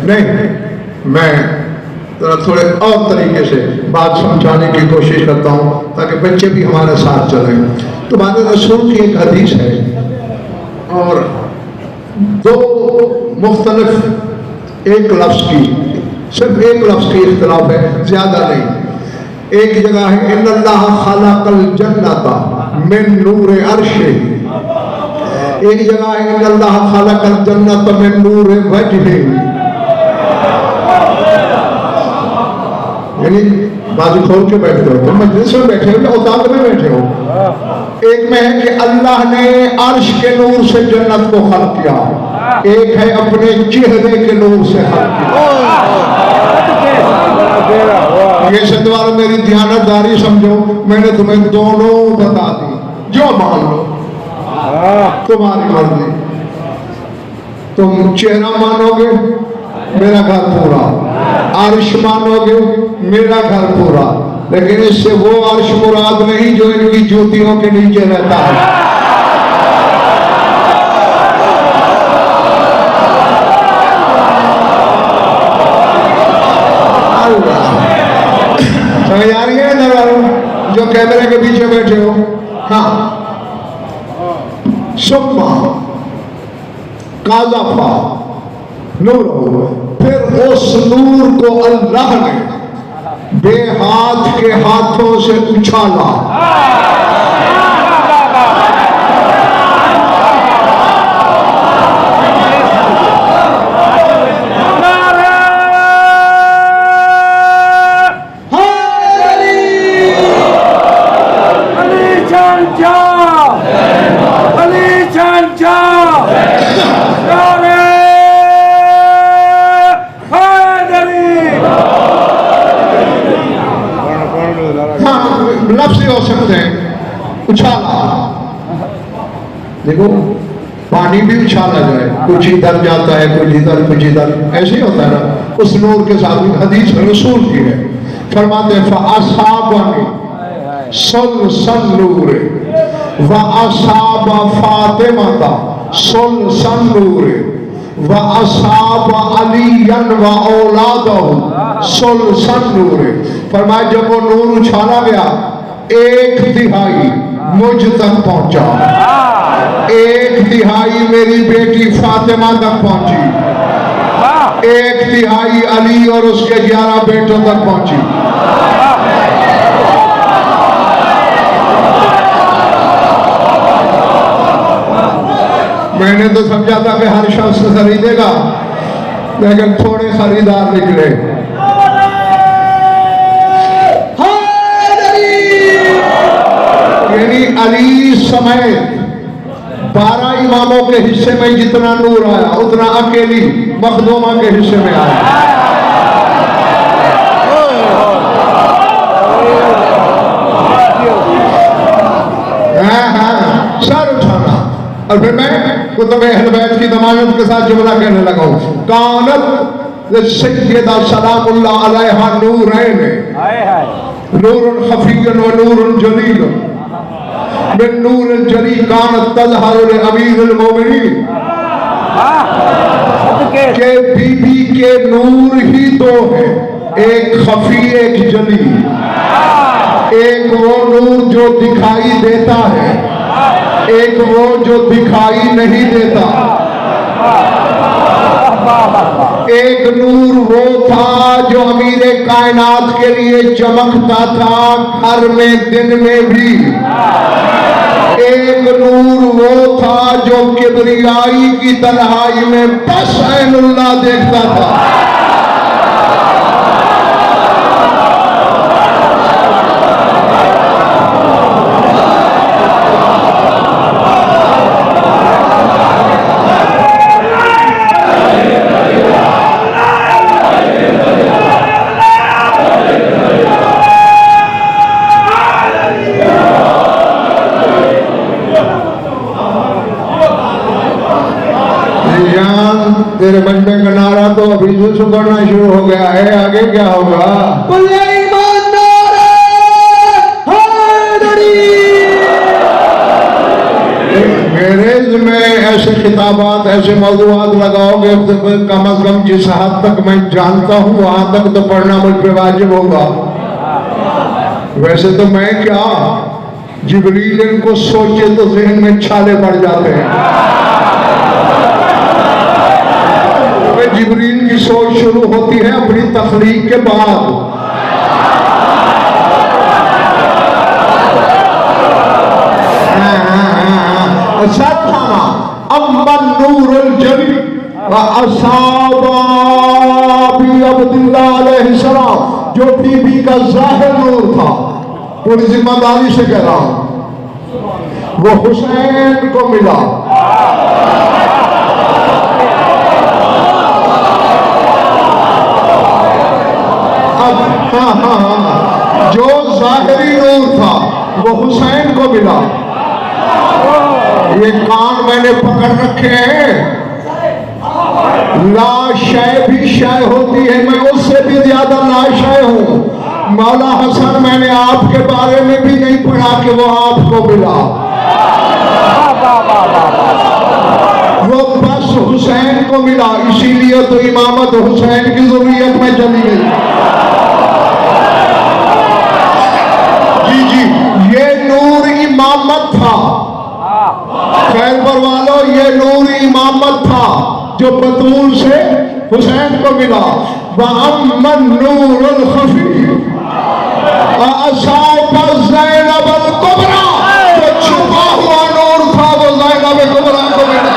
नहीं, मैं थोड़े और तरीके से बात समझाने की कोशिश करता हूँ ताकि बच्चे भी हमारे साथ चलें। तो बात रसूल की एक हदीस है और दो मुख्तलिफ एक लफ्ज़ की, सिर्फ एक लफ्ज़ की इख्तिलाफ है, ज़्यादा नहीं। एक जगह है इन्नल्लाह खलक़ल जन्नता मिन नूर अर्शे, एक जगह है इन्नल्लाह खलक़ल जन्नता मिन नूर वजहे। यानी बाजू खोल के बैठे हो, तुम मजलिस में बैठे हो या औताद में बैठे हो। एक में है कि अल्लाह ने अर्श के नूर से जन्नत को खल्क किया, एक है अपने चेहरे के नूर से खल्क किया। ये सदवार मेरी ध्यानदारी समझो, मैंने तुम्हें दोनों बता दी, जो मान लो तुम्हारी मर्जी। तुम चेहरा मानोगे मेरा घर पूरा, अर्श मानोगे मेरा घर पूरा, लेकिन इससे वो अर्श मुराद नहीं जो इनकी ज्योतियों के नीचे रहता है। समझ आ रही है ना जो कैमरे के पीछे बैठे हो? हाँ, सुम्मा काज़ाफा नूर, फिर उस नूर को अल्लाह ने बेहाथ के हाथों से उछाला। लफ्ज़ हो सकते हैं, उछाला। देखो पानी भी उछाला जाए, कुछ इधर जाता है कुछ इधर कुछ इधर, ऐसे ही होता है ना। उस नूर के साथ हदीस रसूल की है, फरमाते हैं फ़असाबनी सुल्सन नूर व असाबा फातिमा सुल्सन नूर व असाबा अलीयन व औलादहु सुल्सन नूर। फरमाया जब वो नूर उछाला गया, एक तिहाई मुझ तक पहुंचा, एक तिहाई मेरी बेटी फातिमा तक पहुंची, एक तिहाई अली और उसके 11 बेटों तक पहुंची। मैंने तो समझा था कि हर शख्स खरीदेगा, लेकिन थोड़े खरीदार निकले। यानी अली समेत 12 इमामों के हिस्से में जितना नूर आया उतना अकेली मखदूमा के हिस्से में आया। हाँ, सर उठाना। और फिर मैं कुतुब अहल बैत की दमानत के साथ जुमला कहने लगा हूं, कानत सय्यदा सलामुल्लाह अलैहा नूरैन, नूरुन खफिय्युन व नूरुन जलीलुन मिन नूरिल जली कानत तज़हरु लिअमीरिल मोमिनीन। के बीबी के नूर ही दो है, एक खफी एक जली। एक वो नूर जो दिखाई देता है, एक वो जो दिखाई नहीं देता। एक नूर वो था जो अमीरे कायनात के लिए चमकता था घर में दिन में भी। एक नूर वो था जो किबरियाई की तन्हाई में बस ऐनुल्लाह देखता था। तेरे मजमे का नारा तो अभी से सुनना शुरू हो गया है, आगे क्या होगा? मेरे में ऐसे खिताब खिताबात ऐसे मौजूदात लगाओगे तो कम अज कम जिस हद तक मैं जानता हूँ वहां तक तो पढ़ना मुझ पे वाजिब होगा। वैसे तो मैं क्या, जिब्रील इनको सोचे तो जहन में छाले पड़ जाते हैं। तो जिब्रील की सोच शुरू होती है अपनी तख्लीक के बाद। अम्मन नूरुल जली व असाबा भी अब्दुल्लाह अलैहिस्सलाम, जो बीबी का जाहिर नूर था, पूरी जिम्मेदारी से कह रहा हूं, वो हुसैन को मिला। अब हाँ, जो जाहिरी नूर था वो हुसैन को मिला। ये कान मैंने पकड़ रखे हैं, लाशय भी शय होती है, मैं उससे भी ज्यादा लाशय हूं। मौला हसन मैंने आपके बारे में भी नहीं पढ़ा कि वो आपको मिला, वो बस हुसैन को मिला। इसीलिए तो इमामत हुसैन की ज़ुर्रियत में चली गई। जी जी, ये नूर इमामत था। खैबर वालों, ये नूर इमामत था जो बतूल से हुसैन को मिला। वअम्मन नूरुल खफी असाब ज़ैनब अल कुबरा, जो छुपा हुआ नूर था वो ज़ैनब कुबरा को मिला।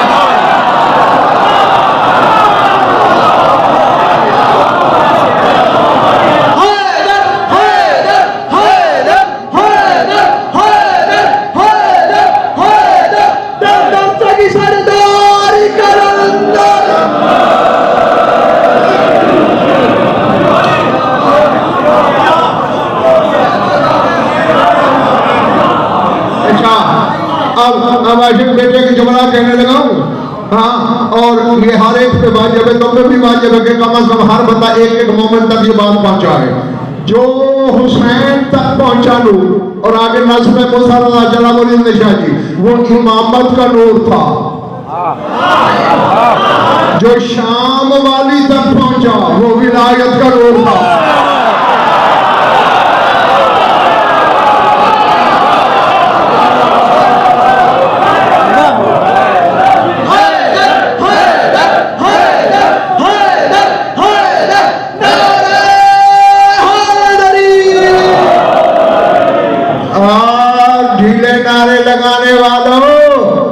अब आशिक बेटे की जुमला कहने लगा हूं। हाँ, और ये हर एक पे वाजिब है, तुम पे भी वाजिब है कि कम अज कम हर बंदा एक एक मोमेंट तक ये बात पहुंचाए। जो हुसैन तक पहुंचा नूर, और आगे नस्ल मुसर्रदा जलालुद्दीन निशा जी, वो इमामत का नूर था। जो शाम वाली तक पहुंचा वो विलायत का नूर था।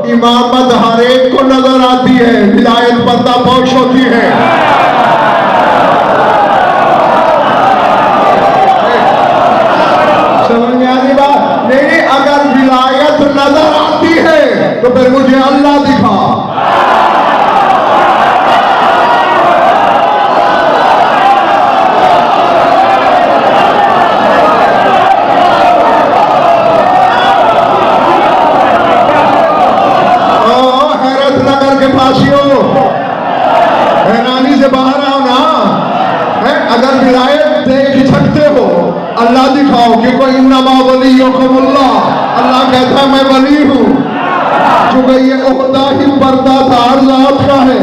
इमामत हर एक को नजर आती है, विलायत पर्दापोश होती है। समझ में आ रही बात? नहीं, अगर विलायत नजर आती है तो फिर मुझे अल्लाह दिखा। बाहर आओ ना, है? अगर विलायत देख सकते हो, अल्लाह दिखाओ कि कोई इन्नमा वलियुकुमुल्लाह, अल्लाह कहता है मैं वली हूं, चूंकि ये ओहदा ही पर्दादार जात का है।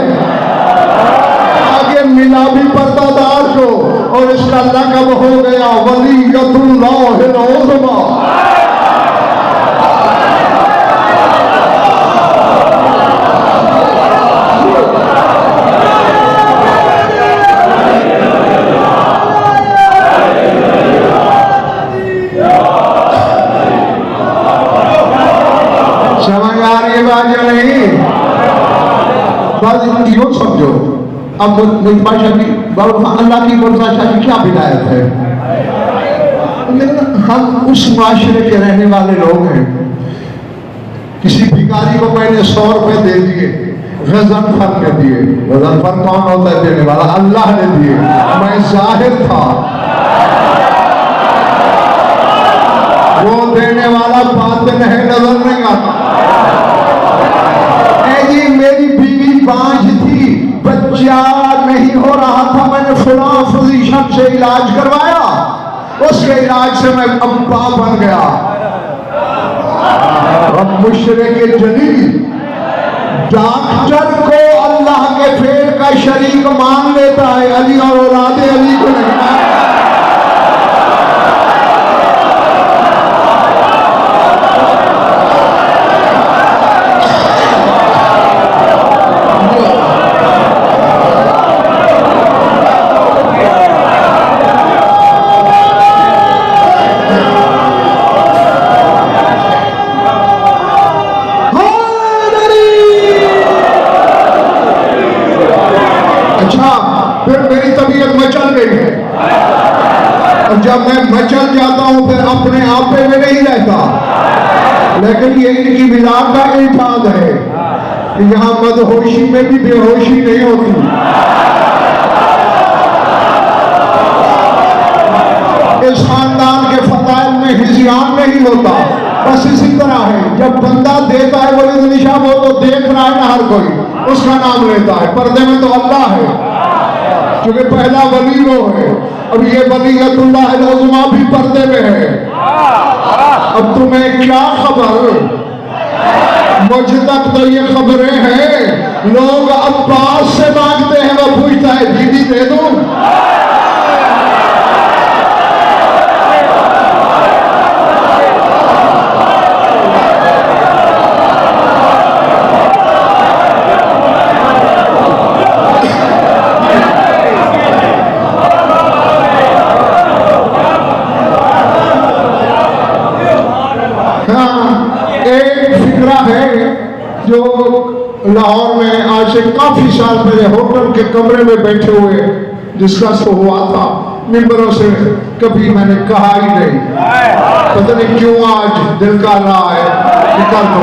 आगे मिला भी पर्दादार को, और इसका लक़ब हो गया वलियतुल्लाहिल उज़्मा। बस यूं समझो, अब मुझबाशा की अल्लाह की मुर्ताशा की क्या विलायत है। हम उस माशरे के रहने वाले लोग हैं। किसी भिखारी को मैंने 100 रुपए दे दिए, गज़नफर ने दिए। गज़नफर कौन होता है देने वाला? अल्लाह ने दिए, मैं जाहिर था। वो देने वाला बातिन है, नजर नहीं आता। जी मेरी बीवी बांझ थी, बच्चा नहीं हो रहा था, मैंने फलां फिजिशियन से इलाज करवाया, उसके इलाज से मैं अब्बा बन गया। अब मुशरिक जलील डॉक्टर को अल्लाह के फेल का शरीक मान लेता है, अली और औलादे अली को नहीं मानता। फिर मेरी तबीयत मचल गई है, और जब मैं मचल जाता हूं फिर अपने आप पे में नहीं रहता। लेकिन ये इनकी मिलाद का इल्फाज है कि यहाँ मदहोशी में भी बेहोशी नहीं होती। इस खानदान के फताइल में हिज़ियान नहीं होता। बस इसी तरह है, जब बंदा देता है वली निशा, वो तो देख रहा है ना हर कोई, उसका नाम लेता है। पर्दे में तो अल्लाह है, क्योंकि पहला वली वो है। अब ये वलीयतुल्लाह अल-उज़्मा भी पर्दे में है। अब तुम्हें क्या खबर, मुझ तक तो ये खबरें हैं, लोग अब्बास से मांगते हैं, वो पूछता है बीबी दे दूं। जो लाहौर में आज से काफी साल पहले होटल के कमरे में बैठे हुए डिस्कस हुआ था, मिंबरों से कभी मैंने कहा ही नहीं, पता नहीं क्यों आज दिल का रहा है कि कर दो।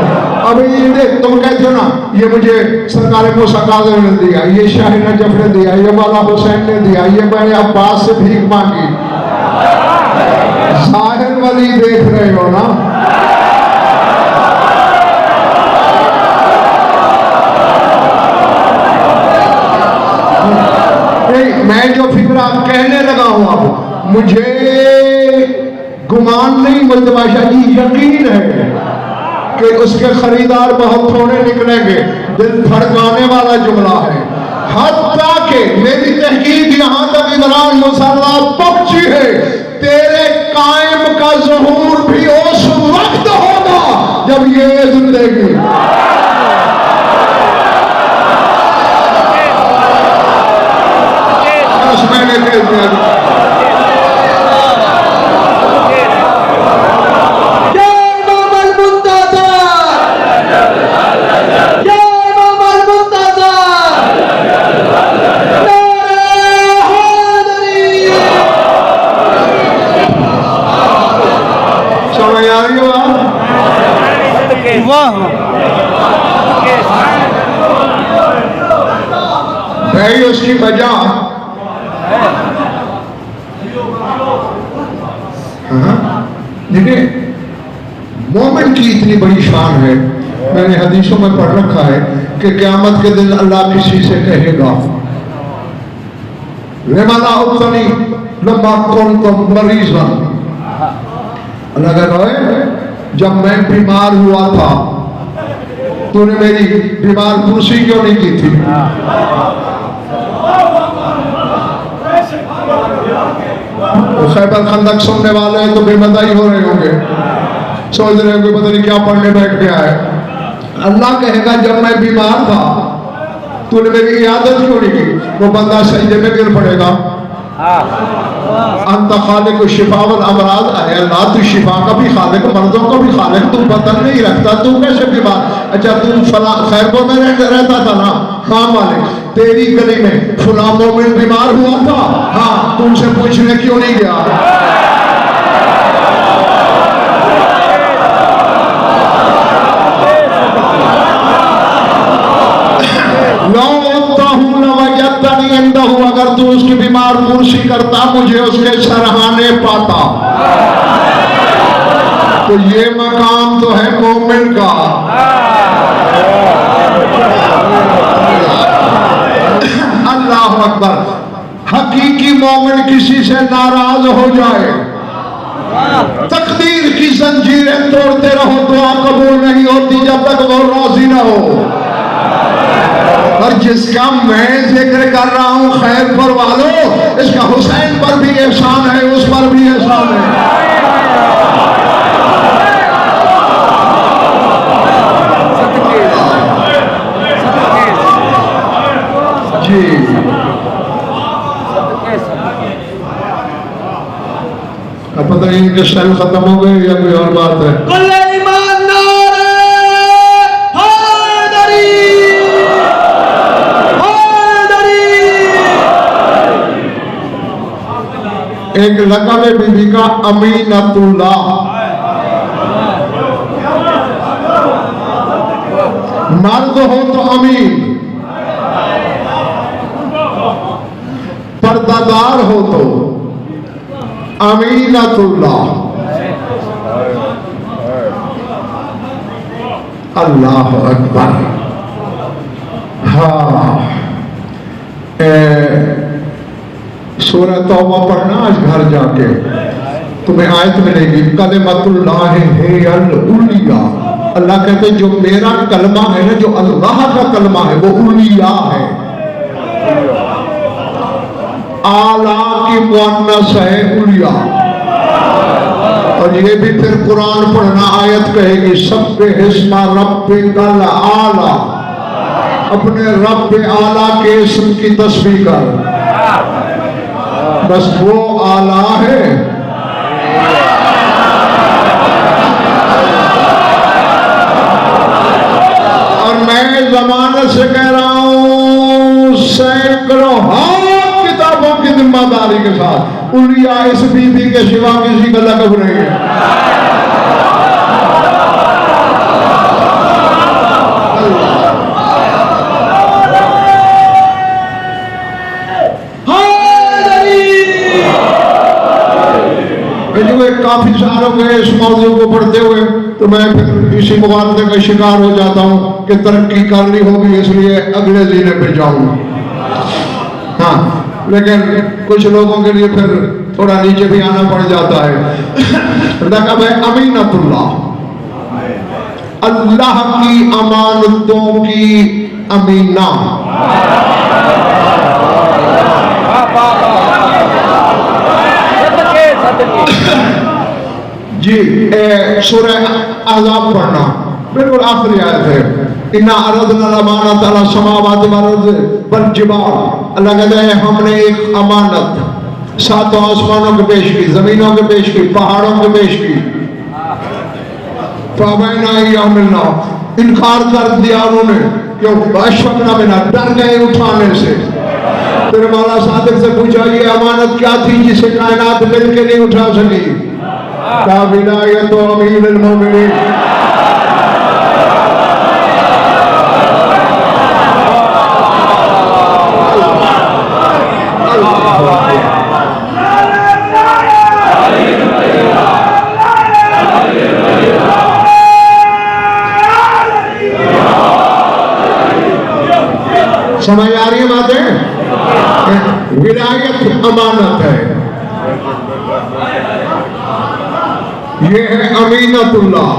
अब ये तुम कहते हो ना, ये मुझे सरकार मूसा कादर ने दिया, ये शाह नजफ ने दिया, ये मौला हुसैन ने दिया, ये मैंने अब्बास से भीख मांगी। जाहिर वली देख रहे हो ना। मैं जो फिक्रा कहने लगा हूं, अब मुझे गुमान नहीं, मुल्तबाशा जी यकीन है कि उसके खरीदार बहुत थोड़े निकलेंगे। दिल धड़काने वाला जुमला है। हत्ता के मेरी तहकीक यहां तक इमरान मुसल्ला पहुंची है, तेरे कायम का ज़हूर भी उस वक्त होगा जब ये जिंदगी मैंने कह दिया। समझ आ रही हो आप? भाई उसकी वजह देखिए, मोमिन की इतनी बड़ी शान है, मैंने हदीसों में पढ़ रखा है कि क़यामत के दिन अल्लाह किसी से कहेगा, रेमाना उतनी लंबा कौन तो मरीज़न, अल्लाह कहता है जब मैं बीमार हुआ था तूने मेरी बीमार कुर्सी क्यों नहीं की थी? खैबर खंदक सुनने वाले हैं तो बेमदाई हो रहे होंगे, सोच रहे होंगे पता नहीं क्या पढ़ने बैठ गया है। अल्लाह कहेगा जब मैं बीमार था तूने मेरी इयादत क्यों नहीं की? वो बंदा सजदे में गिर पड़ेगा। अंत खालिक शिफावल अमराज है, अल्लाह तू शिफा का भी खालिक, मर्दों का भी खालिक, तू बदन नहीं रखता, तू कैसे बीमार? अच्छा तू फला खैरबो में रहता था ना? हाँ मालिक, तेरी गली में फला मोमिन बीमार हुआ था, हाँ तुमसे पूछने क्यों नहीं गया? अगर तू उसकी बीमार कुर्सी करता मुझे उसके सरहाने पाता। तो ये मकाम तो है मोमिन का। अल्लाह अकबर। हकीकी मोमिन किसी से नाराज हो जाए, तकदीर की जंजीरें तोड़ते रहो, दुआ कबूल नहीं होती जब तक वो राजी ना हो। और जिसका मैं जिक्र कर रहा हूं खैर पर वालों, इसका हुसैन पर भी एहसान है, उस पर भी एहसान है। जी अब पता नहीं इनके स्टाइल खत्म हो गए या कोई और बात है। एक लक़ब है बीबी का अमीनतुल्लाह। मर्द हो तो अमीन, पर्दादार हो तो अमीनतुल्लाह। अल्लाह अकबर। हाँ, सूरह तौबा पढ़ना आज घर जाके, तुम्हें आयत मिलेगी कलिमतुल्लाह हियल उलिया। अल्लाह कहते जो मेरा कलमा है ना, जो अल्लाह का कलमा है वो उलिया है। आला की मुअन्नस है उलिया। और ये भी फिर कुरान पढ़ना, आयत कहेगी सब्बिहिस्मा रब्बिकल आला, अपने रब आला के इस्म की तस्बीह कर। बस वो आला है। और मैं जमाने से कह रहा हूं, सैकड़ों किताबों की जिम्मेदारी के साथ, उलिया इस बीबी के सिवा किसी का लक़ब नहीं है। काफी साल हो गए इस मौजू को पढ़ते हुए, तो मैं फिर इसी मुबारते का शिकार हो जाता हूँ कि तरक्की करनी होगी, इसलिए अगले जिले पे जाऊंगा। हाँ, लेकिन कुछ लोगों के लिए फिर थोड़ा नीचे भी आना पड़ जाता है। लक़ब है अमीनतुल्लाह, अल्लाह की अमानतों की अमीना। जी सूरह अहज़ाब पढ़ना, बिल्कुल आखिरी आयत है। इन्ना अरदना अमानत अला समावाति वल अर्ज़ वल जिबाल। अल्लाह कहते हैं हमने एक अमानत सातों आसमानों के पेश की, जमीनों के पेश की, पहाड़ों के पेश की। फ़अबैना यहमिलना, इनकार कर दिया उन्होंने, क्यों? अशफ़क़ना मिन्हा, डर गए उठाने से। फिर मौला सादिक से पूछा ये अमानत क्या थी जिसे कायनात मिलके नहीं उठा सकी? का विलायत अमीरुल मोमिनीन। समझ आ रही है बातें? विलायत अमानत है, ये है अमीनतुल्लाह।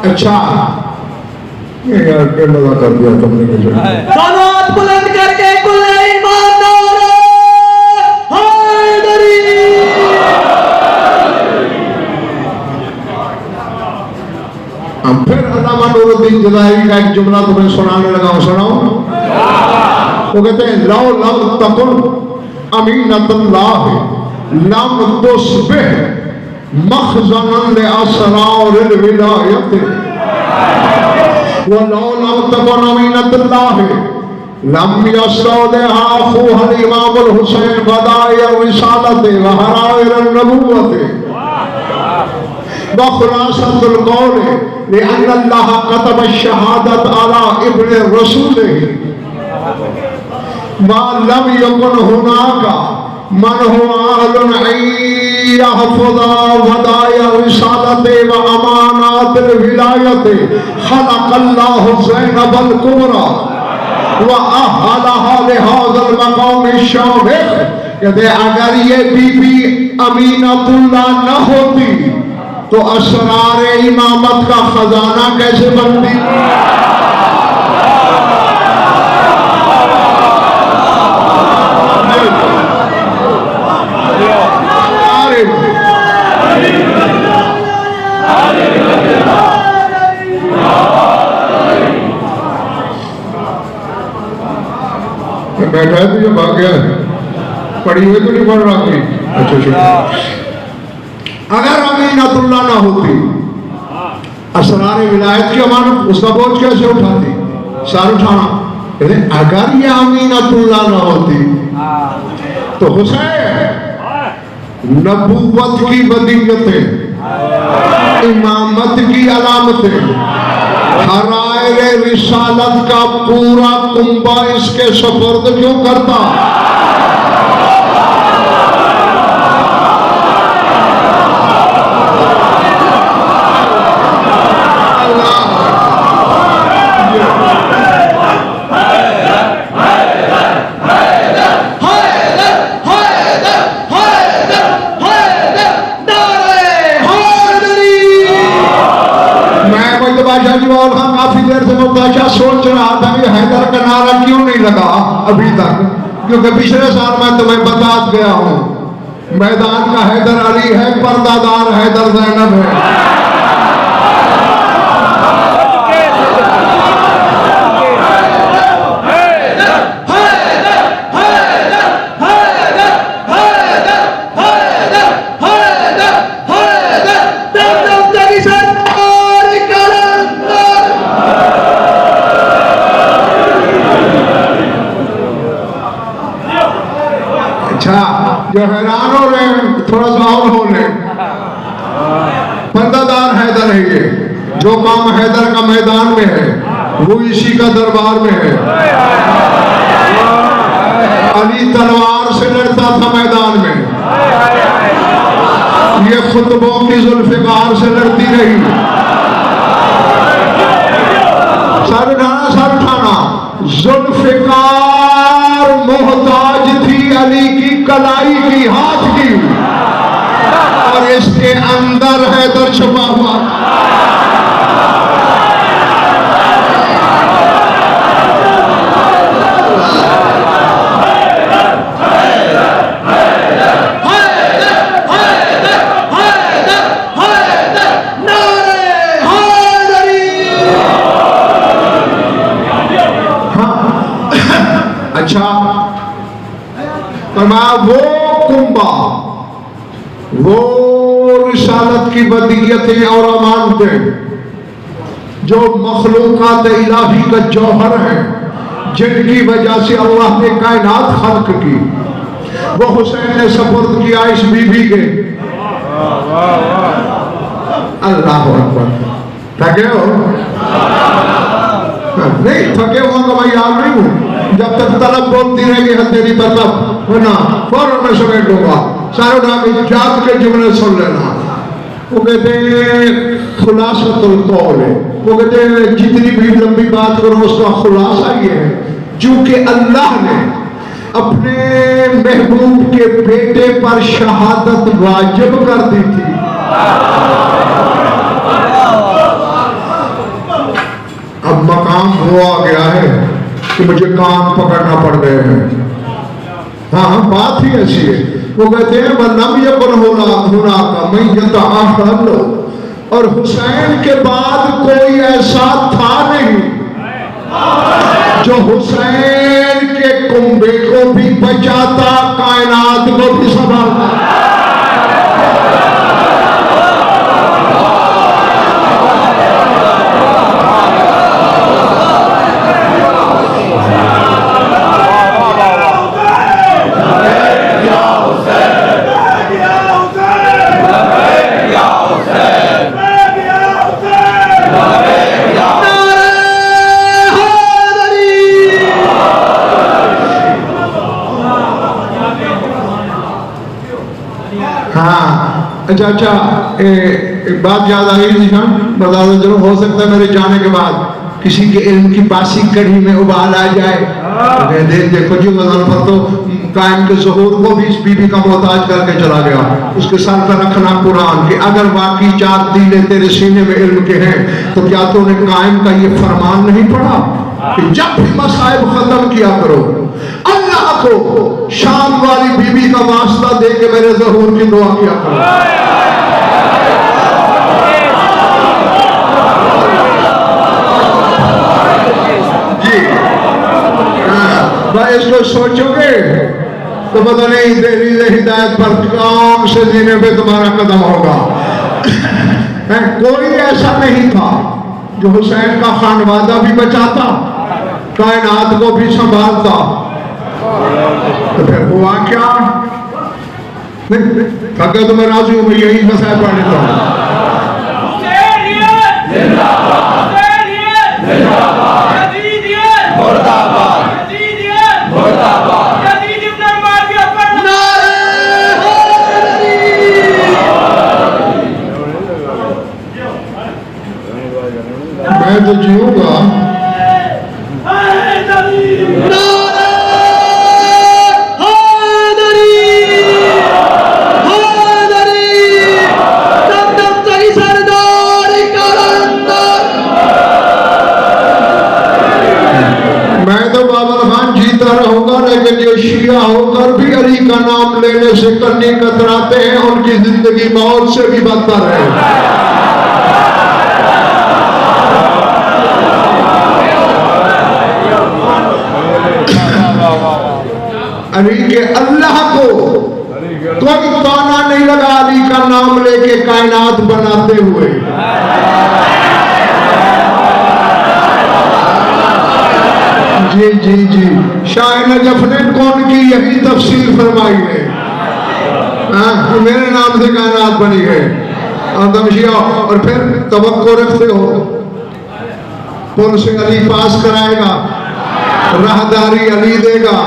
अच्छा ये यार क्या मजा कर दिया तुमने मुझे। दोनों हाथ बुलंद करके कुल ईमानदार हैदरी। फिर अल्लामा नूरुद्दीन जलाली का एक जुमला तुम्हें सुनाने लगा, सुनाओ। वो कहते हैं लौ लम तकुन अमीनतुल्लाह लम तुस्बिह मखज़नन लिअस्रारिल विलायत व लौ लम तकुन अमीनतुल्लाह लम यस्तौदिहा अखूहुल इमामुल हुसैन बदाइअ रिसालत व हराइर नबुव्वत व खुलासतुल कौल लिअन्न अल्लाह कतब शहादत अला इब्न रसूलिही मा लम यकुन हुनाका मन हुआ अहलुन यहफ़ज़ा वदाइअ रिसालत व अमानातिल विलायत खलक़ल्लाहु ज़ैनबल कुबरा कहते अगर ये बीबी अमीनतुल्लाह न होती तो असरार इमामत का खजाना कैसे बनती। बैठा है तो ये भाग गया, पढ़ी हुई तो नहीं पढ़ रहा कोई। अच्छा शुक्रिया। अगर अमीनतुल्लाह ना होती, असरार विलायत की अमानत, उसका बोझ कैसे उठाती, सार उठाना। अगर ये अमीनतुल्लाह ना होती तो हुसैन नबूवत की बदीयतें, इमामत की अलामतें, हराए रिसालत का पूरा कुंबा इसके सफर्द क्यों करता। काफी देर से मुर्ताजा सोच रहा था कि हैदर का नारा क्यों नहीं लगा अभी तक, क्योंकि पिछले साल मैं तुम्हें बता गया हूं मैदान का हैदर अली है, पर्दादार हैदर ज़ैनब है। जो हैरान हो रहे हैं थोड़ा सा और हो रहे, पर्दादार हैदर है ये, जो काम हैदर का मैदान में है वो इसी का दरबार में है। अली तलवार से लड़ता था मैदान में, ये खुतबों की जुल्फिकार से लड़ती रही। सर उठाना जुल्फिकार मोहताज थी अली की कलाई की, हाथ की, और इसके अंदर हैदर छुपा हुआ। अच्छा, वो कुंबा, वो रिसालत की बदियतें और अमानतें जो मखलूकात इलाही का जौहर है, जिनकी वजह से अल्लाह ने कायनात खल्क की, वो हुसैन ने सपुर्द किया इस बीबी के। अल्लाह अकबर। थके हो? नहीं थके हुआ तो मैं याद नहीं हूं, जब तक तलब बोलती रहेगी है तेरी तरफ ना फौरन मैं समेट लूंगा। सारे नाम जात के जुमले सुन लेना। वो कहते खुलासतुल कौल है, वो कहते जितनी भी लंबी बात करो उसका खुलासा ये है, चूंकि अल्लाह ने अपने महबूब के बेटे पर शहादत वाजिब कर दी थी। अब मकाम वो आ गया है कि मुझे कान पकड़ना पड़ रहे हैं। हाँ बात ही ऐसी है। वो कहते हैं वल्लम यकुन हुना का मैं यतअहल, और हुसैन के बाद कोई ऐसा था नहीं जो हुसैन के कुंबे को भी बचाता, कायनात को भी संभालता। अच्छा एक बात याद आई निशान बता दो, जरूर हो सकता है मेरे जाने के बाद किसी के इल्म की बासी कढ़ी में उबाल आ जाए तो देखो जी पर तो कायम के ज़हूर को भी इस बीबी का मोहताज करके चला गया। उसके सर पर रखना कुरान कि अगर बाकी 4 तीले तेरे सीने में इल्म के हैं तो क्या तूने कायम का ये फरमान नहीं पढ़ा कि जब भी मसाइब खत्म किया करो अल्लाह को शाम वाली बीबी का वास्ता दे के मेरे ज़हूर की दुआ किया करो। भाई इसको सोचोगे तो पता नहीं दहलीज़ हिदायत पर कौन से जीने पे तुम्हारा कदम होगा। कोई ऐसा नहीं था जो हुसैन का खानवादा भी बचाता, कायनात को भी संभालता। तो फिर हुआ क्या? अगर तो मैं राजी हूं, मैं यही मसाइल पढ़ लेता हूँ। मैं तो जीऊंगा। मैं तो बाबर खान जीता रहूंगा, लेकिन जो शिया होकर भी अली का नाम लेने से कन्नी कतराते हैं उनकी जिंदगी मौत से भी बदतर है। अली के अल्लाह को कोई ताना नहीं लगा अली का नाम लेके कायनात बनाते हुए। जी जी जी, शाह नजफ ने कौन की यही तफसीर फरमाई है। मेरे नाम से कायनात बनी है। और फिर तवक्को रखते हो पुल से अली पास कराएगा, राहदारी अली देगा,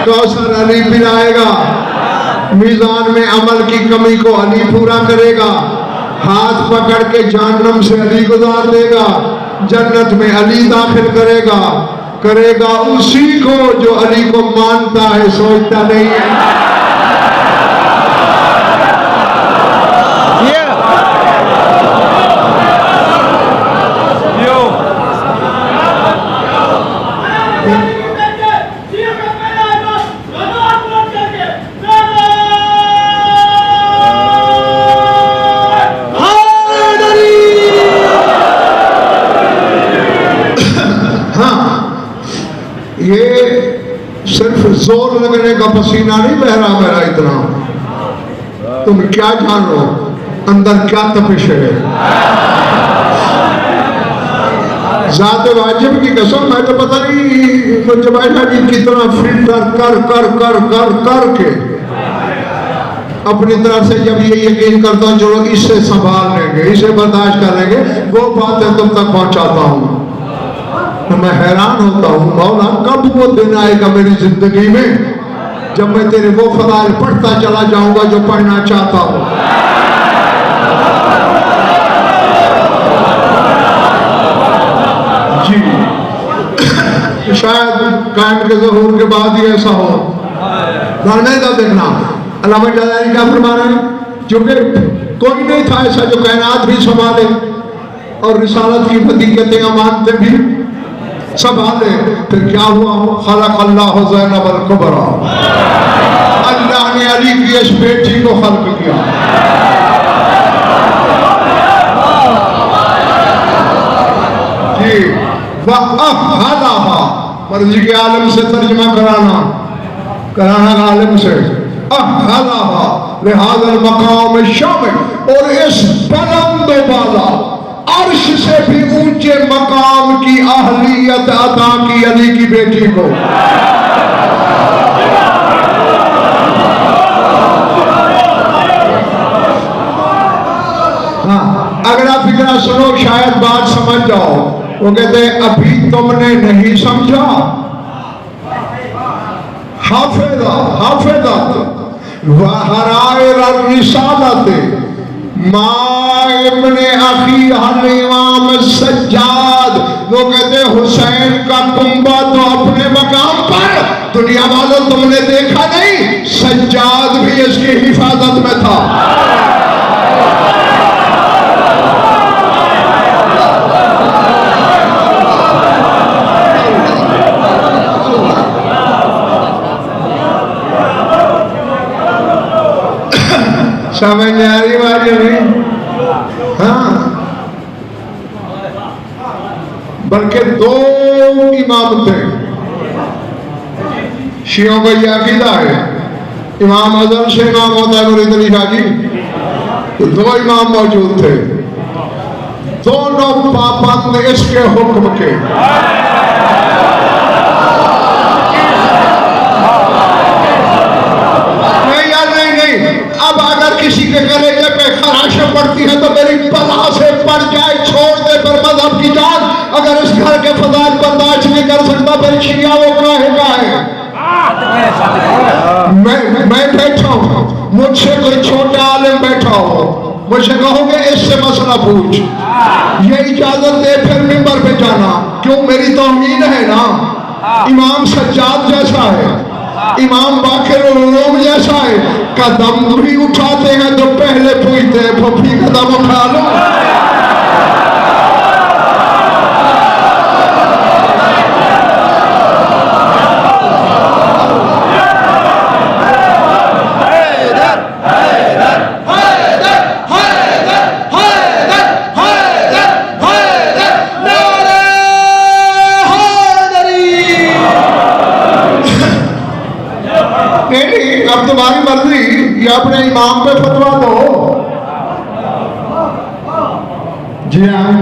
कौसर अली पिलाएगा, मीजान में अमल की कमी को अली पूरा करेगा, हाथ पकड़ के जहन्नम से अली गुजार देगा, जन्नत में अली दाखिल करेगा। करेगा उसी को जो अली को मानता है, सोचता नहीं है। ये सिर्फ जोर लगने का पसीना नहीं बह रहा मेरा इतना, तुम क्या जान लो अंदर क्या तपिश है। ज़ात वाजिब की कसम, मैं तो पता नहीं मुझे बैठा कि कितना फिल्टर कर कर कर कर कर के अपनी तरफ से जब ये यकीन करता हूँ चलो इससे संभाल लेंगे, इसे बर्दाश्त कर लेंगे, वो बातें तुम तक पहुंचाता हूँ तो मैं हैरान होता हूँ मौला कब वो दिन आएगा मेरी जिंदगी में जब मैं तेरे वो फज़ाइल पढ़ता चला जाऊंगा जो पढ़ना चाहता हूँ। जी शायद कायम के ज़हूर के बाद ही ऐसा हो। धर्मेंद्र देखना अल्लामा जलाली का फरमान है, क्योंकि कोई नहीं था ऐसा जो कायनात भी संभाले और रिसालत की हकीकतें अमानतें भी संभाले। फिर क्या हुआ? खलक़ल्लाहु ज़ैनब अल-कुबरा, अल्लाह ने अली की इस बेटी को खल्क किया। जी वअहलहा, मर्ज़ी के आलम से तर्जुमा कराना आलम से। अहलहा लिहाज़ल मक़ाम शामिल, और इस बुलंद वाला अर्श से भी ऊंचे मकाम की अहलियत अता की अली की बेटी को। हाँ, अगर आप फिक्रा सुनो शायद बात समझ जाओ। वो कहते हैं अभी तुमने नहीं समझा। हाफिज़ा हाफिज़त व हराइर रिसालत माँ इब्ने अखी हल इमाम सज्जाद, वो कहते हुसैन का कुंबा तो अपने मकाम पर, दुनिया वालों तुमने देखा नहीं, सज्जाद भी इसकी हिफाजत में था। समझ आ रही बात नहीं? हाँ, बल्कि दो इमाम थे। शियों का यह अकीदा है, इमाम अज़म से इमाम होता है मुरीद अली शाह जी, तो दो इमाम मौजूद थे, दोनों पाबंद इसके हुक्म के। अब अगर किसी के गले पे खराशें पड़ती है तो मेरी बला से पड़ जाए, छोड़ दे पर मजहब की जान। अगर इस घर के फजाइल बर्दाश्त नहीं कर सकता फिर शिया वो काहे है। मैं बैठा हूँ, मुझसे कोई छोटा आलिम बैठा हो, मुझसे कहोगे इससे मसला पूछ, ये इजाजत दे फिर मिंबर पे जाना, क्यों? मेरी तौहीन है ना। इमाम सज्जाद जैसा है, इमाम बाकिर उलूम जैसा है, कदम भी उठाते हैं तो पहले पूछते हैं फफी कदम उठा लो। अब तुम्हारी मर्जी, ये अपने इमाम पे फतवा दो। जी हाँ,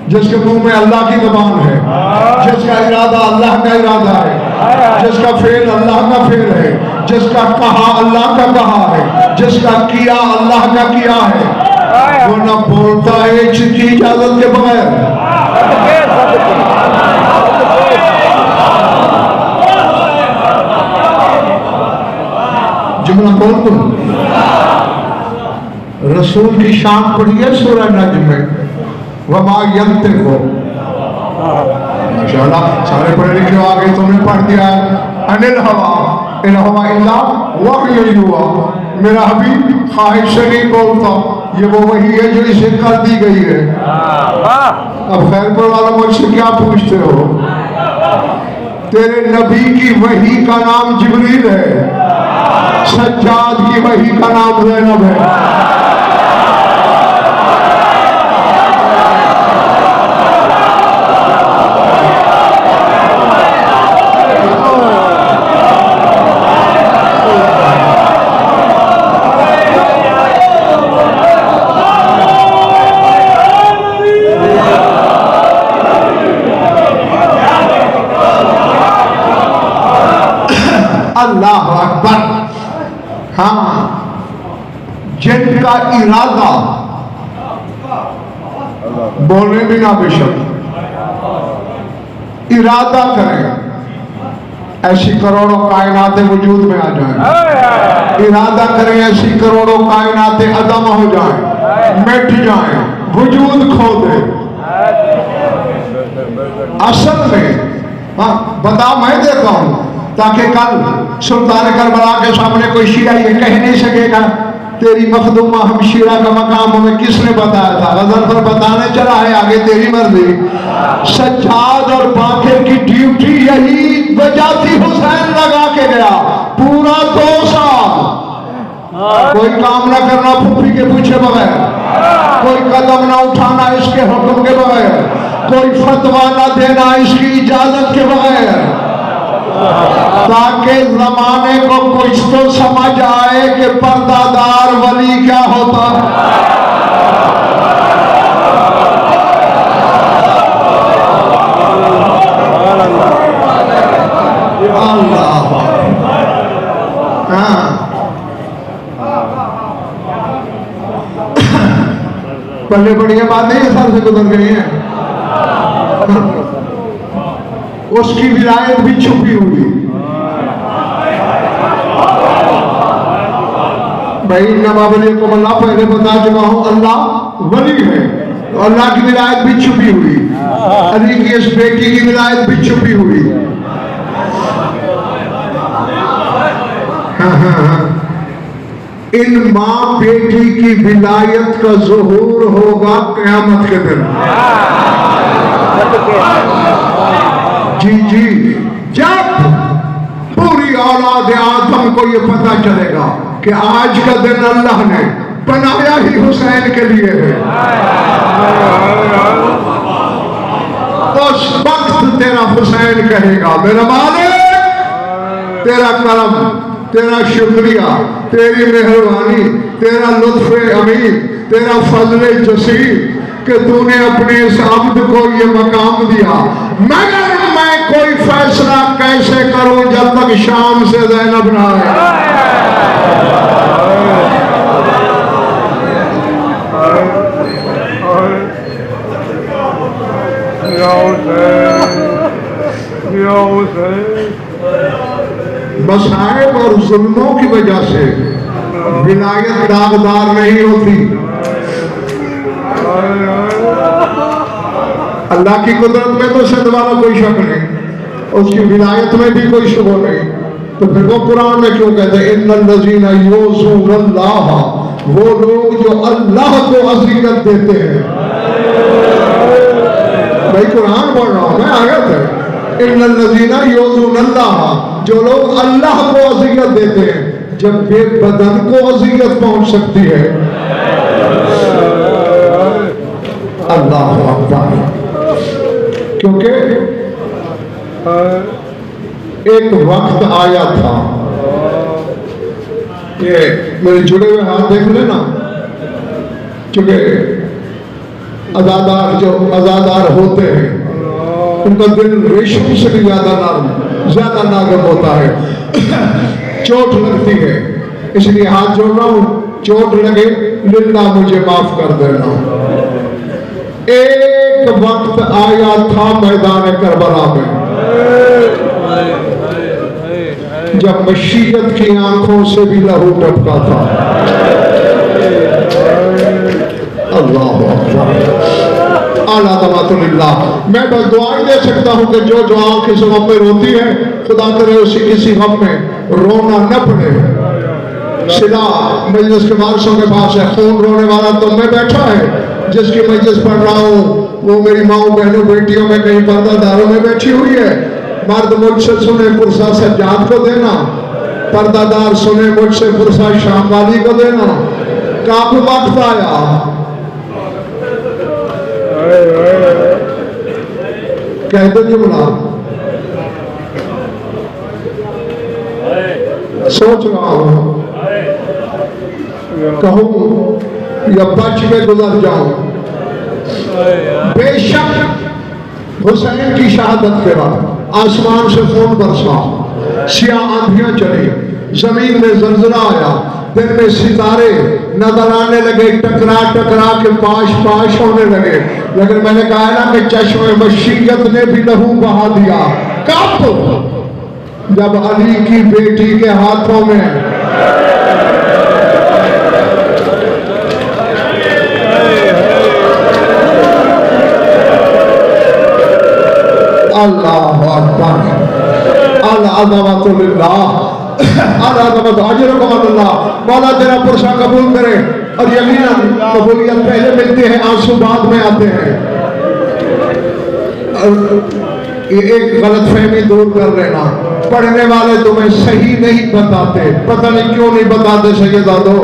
जिसके मुंह में अल्लाह की ज़बान है, जिसका इरादा अल्लाह का इरादा है, जिसका फेल अल्लाह का फेल है, जिसका कहा अल्लाह का कहा है, जिसका किया अल्लाह का किया है, वो न बोलता है इसकी इजाजत के बगैर। जुमला बोल दो। रसूल की शान पढ़ी है सूरह नज्म में, वमा यंतिक़ु, माशाअल्लाह सारे पढ़े लिखे आ गए, तुमने पढ़ दिया अनिल हवा इन हवा इल्ला वही हुआ, मेरा हबीब ख्वाहिश से नहीं बोलता, ये वो वही है जो इसे कर दी गई है। अब खैरपुर वाला मुझसे क्या पूछते हो? तेरे नबी की वही का नाम जिब्रील है, सज्जाद की वही का नाम ज़ैनब है। अल्लाह अकबर। हाँ, जिनका इरादा बोलने भी ना बेशक इरादा करें ऐसी करोड़ों कायनातें वजूद में आ जाएं, इरादा करें ऐसी करोड़ों कायनातें अदम हो जाएं, मिट जाएं, वजूद खो दे। असल में हाँ बता मैं देता हूं, ताकि कल सुल्तान करबला के सामने कोई शिया ये कह नहीं सकेगा तेरी मखदूमा हम शिया का मकाम हमें किसने बताया था, गजल पर बताने चला है, आगे तेरी मर्जी। सज्जाद और बाकिर की ड्यूटी यही वजह थी, हुसैन लगा के गया पूरा 2 साल, कोई काम ना करना फूफी के पूछे बगैर, कोई कदम ना उठाना इसके हुक्म के बगैर, कोई फतवा ना देना इसकी इजाजत के बगैर, ताकि जमाने को कुछ तो समझ आए कि पर्दादार वली क्या होता। अल्लाह हाँ पहले बढ़िया बात नहीं सर से गुजर गई है, उसकी विलायत भी छुपी हुई। भाई नवाबली को अल्लाह पहले बता चुका हूँ, अल्लाह वली है। तो अल्लाह की विलायत भी छुपी हुई, अली की इस बेटी की विलायत भी छुपी हुई। हाँ हाँ हाँ, इन माँ बेटी की विलायत का ज़ुहूर होगा क़यामत के दिन। जी जी, जब पूरी औलाद आदम को ये पता चलेगा कि आज का दिन अल्लाह ने बनाया ही हुसैन के लिए है, उस वक्त तेरा हुसैन कहेगा मेरा मालिक, तेरा करम, तेरा शुक्रिया, तेरी मेहरबानी, तेरा लुत्फ़ अमीन, तेरा फजल जसीम कि तूने अपने इस अब्द को ये मकाम दिया। मगर मैं कोई फैसला कैसे करूं जब तक शाम से ज़ैनब ना आए। मसाइब और जुल्मों की वजह से विलायत दागदार नहीं होती। अल्लाह की कुदरत में तो शक वाला कोई शक नहीं, उसकी विलायत में भी कोई शुबह नहीं। तो फिर वो कुरान में क्यों कहते हैं इन्नल्लज़ीना युज़ूनल्लाह, वो लोग जो अल्लाह को अज़ियत देते हैं। भाई कुरान पढ़ रहा हूं मैं, आ गया था। इन्नल्लज़ीना युज़ूनल्लाह, जो लोग अल्लाह को अज़ियत देते हैं, जब बेबदन को अज़ियत पहुंच सकती है। अल्लाह अकबर। क्योंकि एक वक्त आया था, ये मेरे जुड़े हुए हाथ देख लेना, चूंकि अज़ादार जो अज़ादार होते हैं उनका दिल रेशम से भी ज्यादा नागम होता है, चोट लगती है, इसलिए हाथ जोड़ रहा हूं, चोट लगे लिल्ला मुझे माफ कर देना। एक वक्त आया था मैदान करबला में, जब मशीयत की आंखों से भी लहू टपका था। अल्लाह अकबर। आला तबातुल्लाह। मैं बस दुआएं दे सकता हूं कि जो जो आंखें इस गम में रोती है, खुदा करे उसी किसी गम में रोना न पड़े। सिला मजलिस के वारसों के पास है, खून रोने वाला तो मैं बैठा है, जिसकी मजलिस पढ़ रहा हूँ वो मेरी माओ बहनों बेटियों में कहीं पर्दादारों में बैठी हुई है। मर्द मुझसे सुने पुरसा सज्जाद को देना, पर्दादार सुने मुझसे पुरसा शाम वाली को देना। काबू वक्त आया, कह दो जुमला, सोच रहा हूं कहूं या बच के गुजर जाऊं। बेशक हुसैन की शहादत के बाद आसमान से खून बरसा, सियाह आंधियां चली, जमीन में जलजला आया, दिन में सितारे नजर आने लगे, टकरा टकरा के पाश पाश होने लगे। लेकिन मैंने कहा ना कि चश्मे मशीयत ने भी लहू बहा दिया। कब? जब अली की बेटी के हाथों में अल्लाह अकबर। मौला तेरा पुरसा कबूल करे, और यकीनन कबूलियत पहले मिलती है, आंसू बाद में आते हैं। एक गलतफहमी दूर कर लेना, पढ़ने वाले तुम्हें सही नहीं बताते, पता नहीं क्यों नहीं बताते सैयदादो।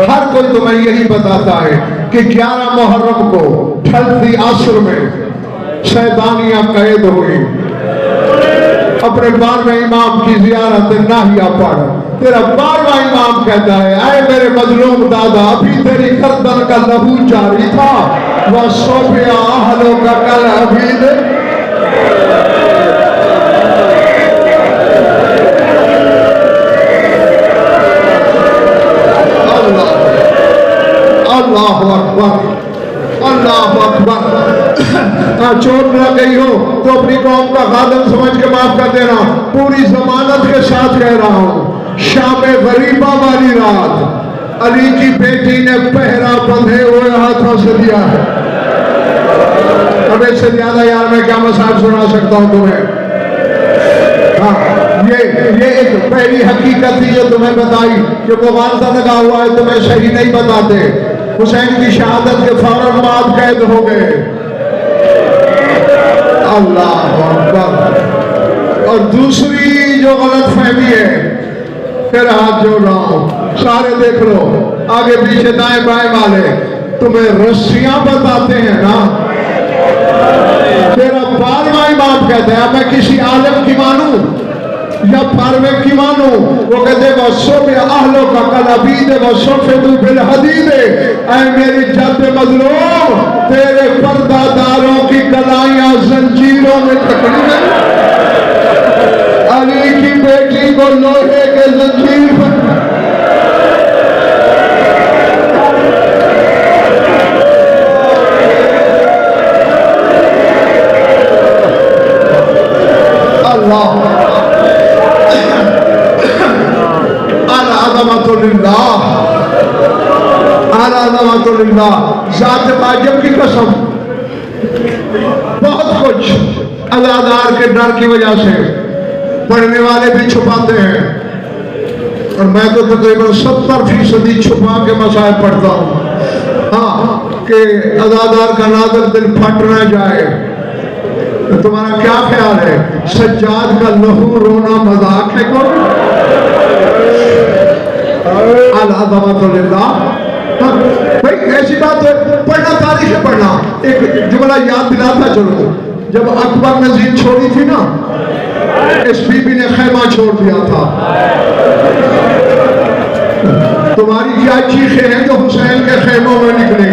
हर कोई तुम्हें यही बताता है कि 11 मुहर्रम को ढलती असर में शैतानियां कैद हुई, अपने 12वें इमाम की जियारत नाहिया पढ़। तेरा 12वां इमाम कहता है, आए मेरे मजलूम दादा, अभी तेरी गर्दन का लहू जारी था, वह सोफिया हलो का कल अभी दे। अल्लाह अकबर, अल्लाह अकबर। चोट लग गई हो तो अपनी कौम का खादम समझ के माफ कर देना। पूरी जमानत के साथ कह रहा हूं, शाम गरीबा वाली रात अली की बेटी ने पहरा बंधे हुए हाथों से दिया है। अब इससे ज्यादा यार मैं क्या मसाल सुना सकता हूं तुम्हें। हाँ, ये एक पहली हकीकत थी जो तुम्हें बताई कि मुआवजा लगा हुआ है, तुम्हें सही नहीं बताते। हुसैन की शहादत के फौरन बाद कैद हो गए। अल्लाह अकबर। और दूसरी जो गलत फहमी है, फिर हाथ जोड़ रहा हूं, सारे देख लो, आगे पीछे दाएं बाएं वाले तुम्हें रस्सियां बताते हैं ना। तेरा 12वां इमाम कहते हैं मैं किसी आलम की मानूं या 12वें की मानूं। वो कहते वसो में आहलो का कलबीद वसोफेदु बिल हदीद। ऐ मेरी जद मजलूम, तेरे पर्दादारों की कलाइयां जंजीरों में पकड़ी गई। अली की बेटी को लोहे के जंजीर पर ज़ात वाजिब की कसम, बहुत कुछ अज़ादार के डर की वजह से पढ़ने वाले भी छुपाते हैं, और मैं तो तकरीबन 70% छुपा के मसाइल पढ़ता हूँ। हाँ, कि अज़ादार का नाज़िल दिल फट न जाए। तो तुम्हारा क्या ख्याल है, सज्जाद का लहू रोना मजाक है कौन? भाई ऐसी बात है, पढ़ना तारीख है, पढ़ना। एक जुमला याद दिलाता चलो, जब अकबर ने जीत छोड़ी थी ना, इस बीबी ने खैमा छोड़ दिया था। तुम्हारी क्या चीखें हैं जो हुसैन के खैमों में निकले।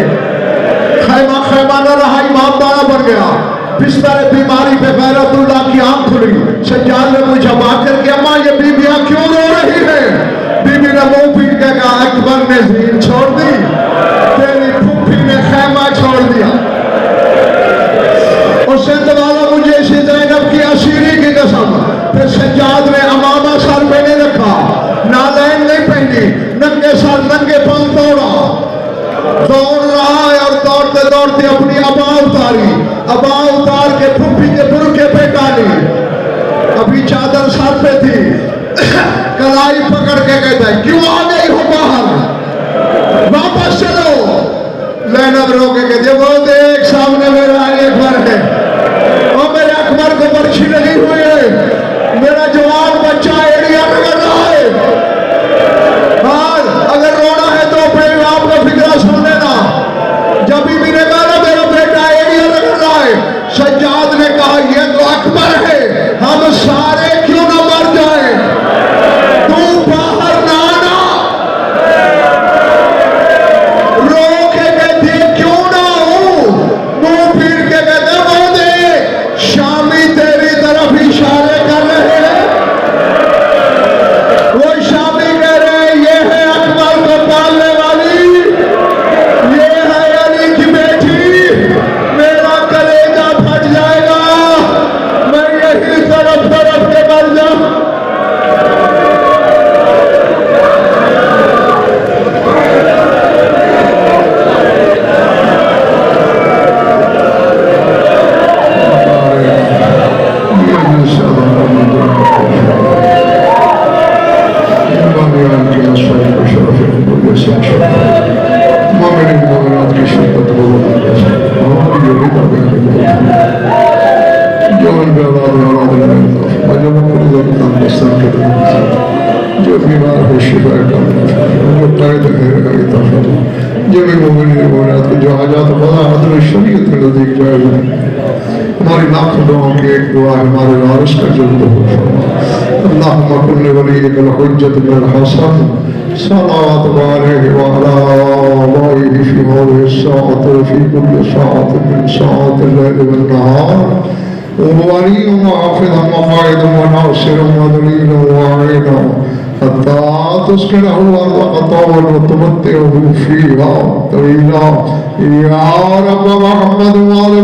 खैमा खैमा न रहा, इमामबाड़ा बन गया। बिस्तर बीमारी पे गैरतुल्लाह की आंख खुली। सज्जाद ने पूछा बाकर कि अम्मा ये बीबियां क्यों रो रही है? बीबी ने मुंह पीट के कहा अकबर ने जीन छोड़ दी, तेरी फुफ्फी ने खैमा छोड़ दिया। उससे दोबारा मुझे इसी ज़ैनब की असीरी की कसम। फिर सज्जाद ने अमामा सर पे नहीं रखा, नालैन नहीं पहनी, नंगे सर नंगे पांव दौड़ा, दौड़ रहा है और दौड़ते दौड़ते अपनी अबा उतारी, अबा उतार के फुफ्फी के बुरके पे डाली। अभी चादर सर पे थी, कलाई पकड़ के कहता है क्यों आ गई हो बाहर, वापस चलो। ज़ैनब रो के कहती है वो देख सामने मेरा अकबर है, और मेरे अकबर को बर्छी लगी हुई है, मेरा जवान बच्चा एड़िया लग रहा है। हाँ, अगर रोना है तो अपने आप का फिक्रा सुन लेना। जब भी मैंने कहा मेरा बेटा एड़िया लग रहा है, सज्जाद ने कहा ये तो अकबर है, हम सारे क्यों ना मर जाए, तू बाहर ना आना। रो के कहती क्यों ना हूं, मुंह फिर के कहते वो दे शामी तेरी तरफ इशारे कर रहे हैं। वो शामी कह रहे हैं ये है अकबर को पालने वाली, ये है अली की बेटी, मेरा कलेजा फट जाएगा, मैं यही तरफ तरफ के मर जाऊं। जो बीमार हो शिफा कर, जो कैद है जो भी मोमिन को जो हाजात बड़ा हदर शरीयत के नजदीक जाए। हमारी लाख दुआओं की एक दुआ है, हमारे वारिस का जल्द हो अल्लाहुम्मा कुल्लि वलिय्यिकल हुज्जत बिल हसन सल्लल्लाहु अलैहि व अला आलिहि फी हादिहि साअति व फी कुल्लि साअतिन मिन साअतिल लैल वन नहार वली व हाफिज़ व काइद व नासिर व दलील व आईन हत्ता तुस्किनहु अर्दक़तन व तुमत्तिअहु फीहा तवीला या रब मुहम्मद व आल